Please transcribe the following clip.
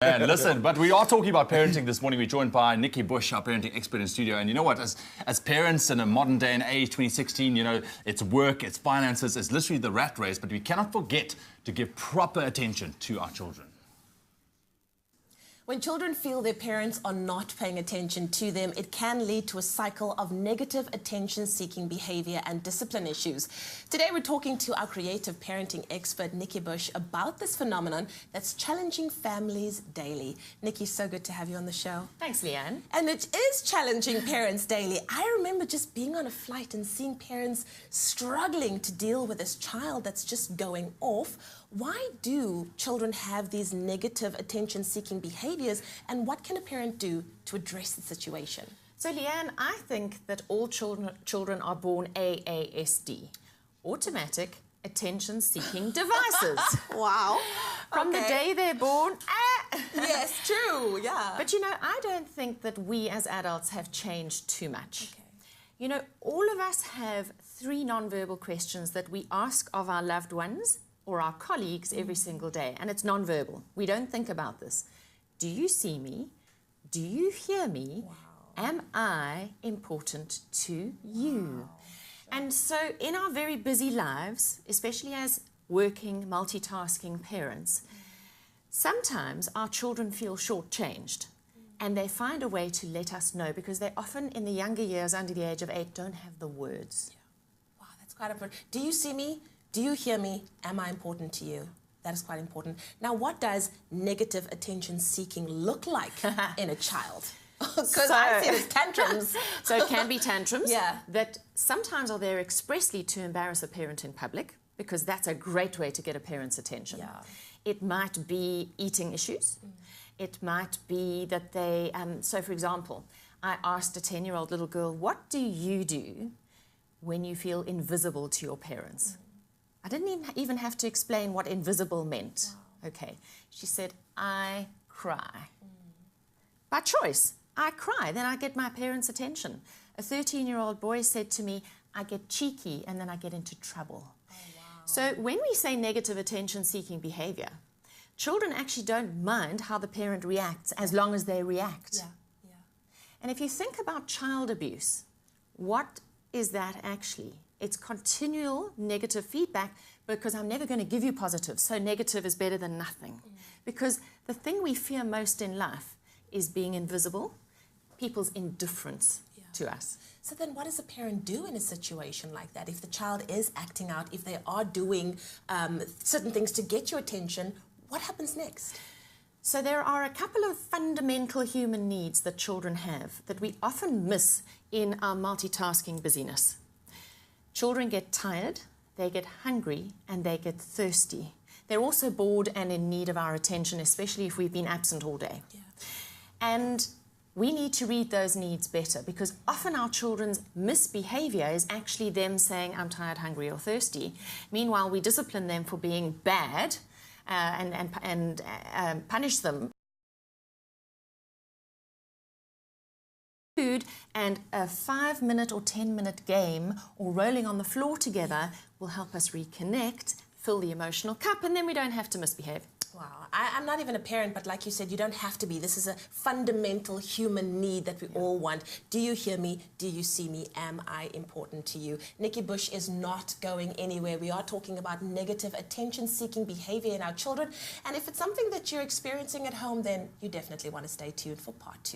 And listen, but we are talking about parenting this morning. We're joined by Nikki Bush, our parenting expert in studio. And you know what? As parents in a modern day and age, 2016, you know, it's work, it's finances, it's literally the rat race. But we cannot forget to give proper attention to our children. When children feel their parents are not paying attention to them, it can lead to a cycle of negative attention-seeking behavior and discipline issues. Today, we're talking to our creative parenting expert, Nikki Bush, about this phenomenon that's challenging families daily. Nikki, so good to have you on the show. Thanks, Leanne. And it is challenging parents daily. I remember just being on a flight and seeing parents struggling to deal with this child that's just going off. Why do children have these negative attention-seeking behaviors, and what can a parent do to address the situation? So, Leanne, I think that all children are born AASD, automatic attention-seeking devices. Wow. From the day they're born, Yes, true, yeah. But, you know, I don't think that we as adults have changed too much. Okay. You know, all of us have 3 non-verbal questions that we ask of our loved ones or our colleagues every single day, and it's non-verbal. We don't think about this. Do you see me? Do you hear me? Wow. Am I important to you? And so in our very busy lives, especially as working, multitasking parents, sometimes our children feel shortchanged, and they find a way to let us know, because they often, in the younger years, under the age of 8, don't have the words. Yeah. Wow, that's quite important. Do you see me? Do you hear me? Am I important to you? That is quite important. Now, what does negative attention-seeking look like in a child? Because I see it as tantrums. So it can be tantrums Yeah. that sometimes are there expressly to embarrass a parent in public, because that's a great way to get a parent's attention. Yeah. It might be eating issues. It might be that they... so, for example, I asked a 10-year-old little girl, what do you do when you feel invisible to your parents? I didn't even have to explain what invisible meant. Wow. Okay. She said, I cry. By choice, I cry. Then I get my parents' attention. A 13-year-old boy said to me, I get cheeky and then I get into trouble. Oh, wow. So when we say negative attention-seeking behavior, children actually don't mind how the parent reacts as long as they react. Yeah, yeah. And if you think about child abuse, what is that actually? It's continual negative feedback, because I'm never going to give you positive, so negative is better than nothing. Because the thing we fear most in life is being invisible, people's indifference to us. So then what does a parent do in a situation like that? If the child is acting out, if they are doing certain things to get your attention, what happens next? So there are a couple of fundamental human needs that children have that we often miss in our multitasking busyness. Children get tired, they get hungry, and they get thirsty. They're also bored and in need of our attention, especially if we've been absent all day. Yeah. And we need to read those needs better, because often our children's misbehavior is actually them saying, I'm tired, hungry, or thirsty. Meanwhile, we discipline them for being bad and punish them. Food and a 5-minute or 10-minute game or rolling on the floor together will help us reconnect, fill the emotional cup, and then we don't have to misbehave. Wow. I'm not even a parent, but like you said, you don't have to be. This is a fundamental human need that we all want. Do you hear me? Do you see me? Am I important to you? Nikki Bush is not going anywhere. We are talking about negative attention-seeking behavior in our children. And if it's something that you're experiencing at home, then you definitely want to stay tuned for part 2.